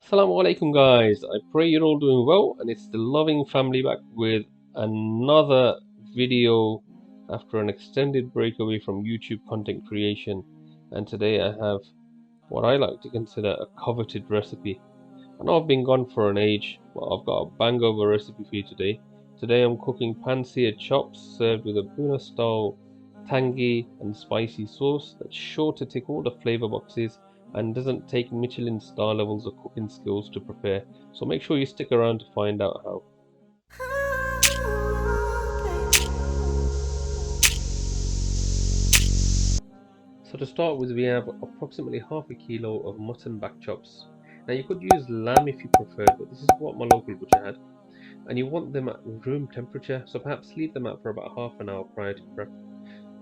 Assalamu alaikum, guys. I pray you're all doing well, and it's the loving family back with another video after an extended break away from YouTube content creation. And today I have what I like to consider a coveted recipe. I know I've been gone for an age, but I've got a bang of a recipe for you today. Today I'm cooking pan-seared chops served with a bhuna style tangy and spicy sauce that's sure to tick all the flavour boxes and doesn't take Michelin star levels of cooking skills to prepare. So make sure you stick around to find out how. So to start with, we have approximately half a kilo of mutton back chops. Now you could use lamb if you preferred, but this is what my local butcher had. And you want them at room temperature, so perhaps leave them out for about half an hour prior to prep.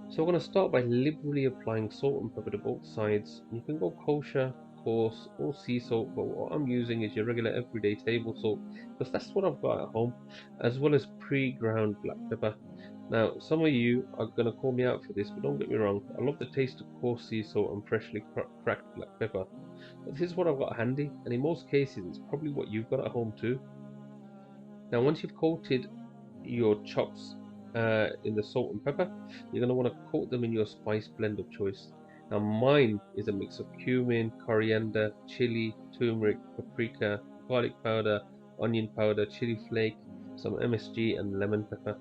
So we're going to start by liberally applying salt and pepper to both sides. You can go kosher, coarse, or sea salt, but what I'm using is your regular everyday table salt because that's what I've got at home, as well as pre-ground black pepper. Now, some of you are going to call me out for this, but don't get me wrong, I love the taste of coarse sea salt and freshly cracked black pepper. But this is what I've got handy, and in most cases, it's probably what you've got at home too. Now, once you've coated your chops in the salt and pepper, you're going to want to coat them in your spice blend of choice. Now, mine is a mix of cumin, coriander, chili, turmeric, paprika, garlic powder, onion powder, chili flake, some MSG, and lemon pepper.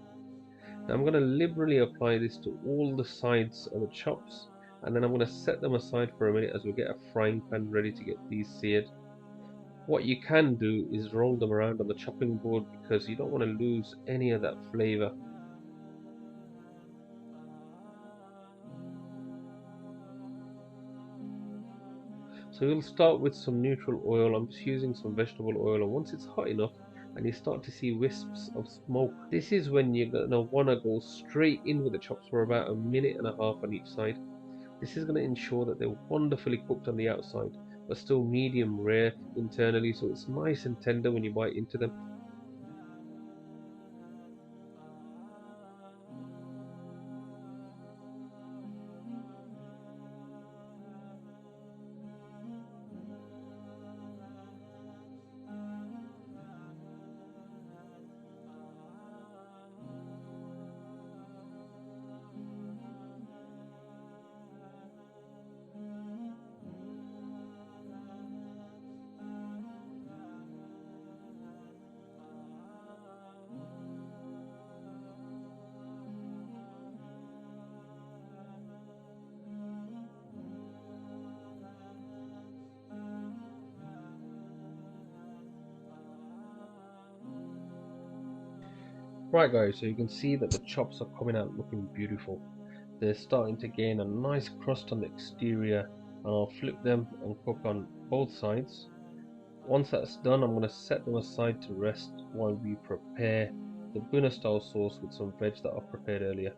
Now, I'm going to liberally apply this to all the sides of the chops, and then I'm going to set them aside for a minute as we get a frying pan ready to get these seared. What you can do is roll them around on the chopping board because you don't want to lose any of that flavour. So we'll start with some neutral oil. I'm just using some vegetable oil, and once it's hot enough and you start to see wisps of smoke, this is when you're going to want to go straight in with the chops for about a minute and a half on each side. This is going to ensure that they're wonderfully cooked on the outside but still medium rare internally, so it's nice and tender when you bite into them. Right guys, so you can see that the chops are coming out looking beautiful. They're starting to gain a nice crust on the exterior, and I'll flip them and cook on both sides. Once that's done, I'm going to set them aside to rest while we prepare the bhuna style sauce with some veg that I've prepared earlier.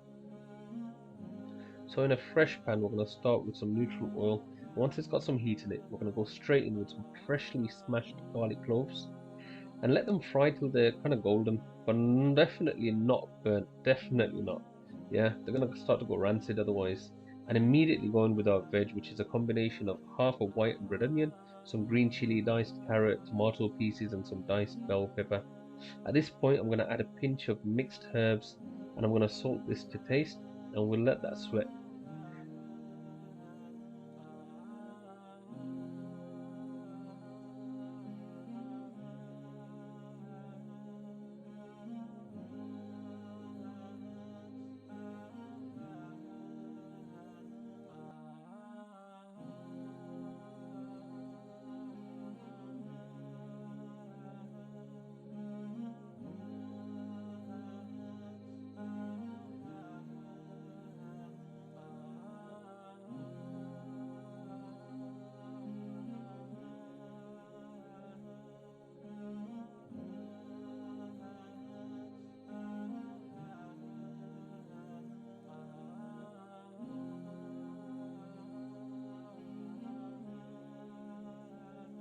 So in a fresh pan, we're going to start with some neutral oil. Once it's got some heat in it, we're going to go straight in with some freshly smashed garlic cloves and let them fry till they're kind of golden, but definitely not burnt. Definitely not. Yeah, they're gonna start to go rancid otherwise. And immediately go in with our veg, which is a combination of half a white and red onion, some green chili, diced carrot, tomato pieces, and some diced bell pepper. At this point, I'm gonna add a pinch of mixed herbs, and I'm gonna salt this to taste, and we'll let that sweat.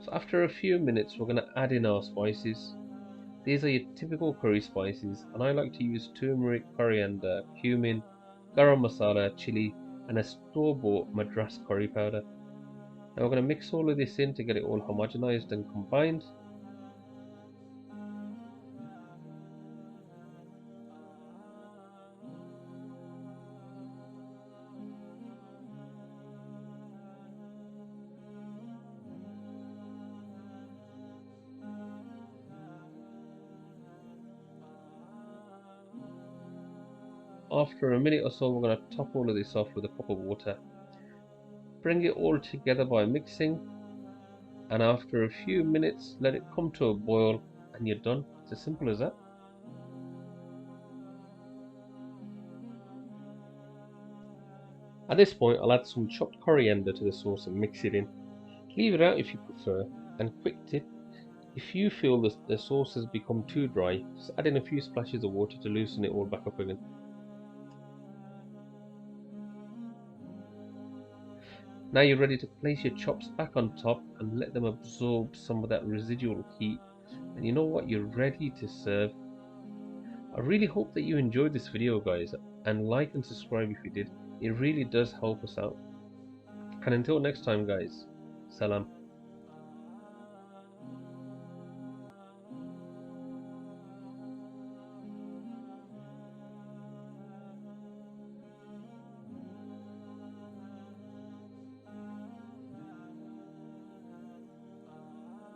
So after a few minutes, we're gonna add in our spices. These are your typical curry spices, and I like to use turmeric, coriander, cumin, garam masala, chili, and a store-bought Madras curry powder. Now we're going to mix all of this in to get it all homogenized and combined. After a minute or so, we're going to top all of this off with a cup of water. Bring it all together by mixing, and after a few minutes, let it come to a boil, and you're done. It's as simple as that. At this point, I'll add some chopped coriander to the sauce and mix it in. Leave it out if you prefer, and quick tip, if you feel the sauce has become too dry, just add in a few splashes of water to loosen it all back up again. Now you're ready to place your chops back on top and let them absorb some of that residual heat. And you know what? You're ready to serve. I really hope that you enjoyed this video, guys, and like and subscribe if you did. It really does help us out. And until next time, guys, salam.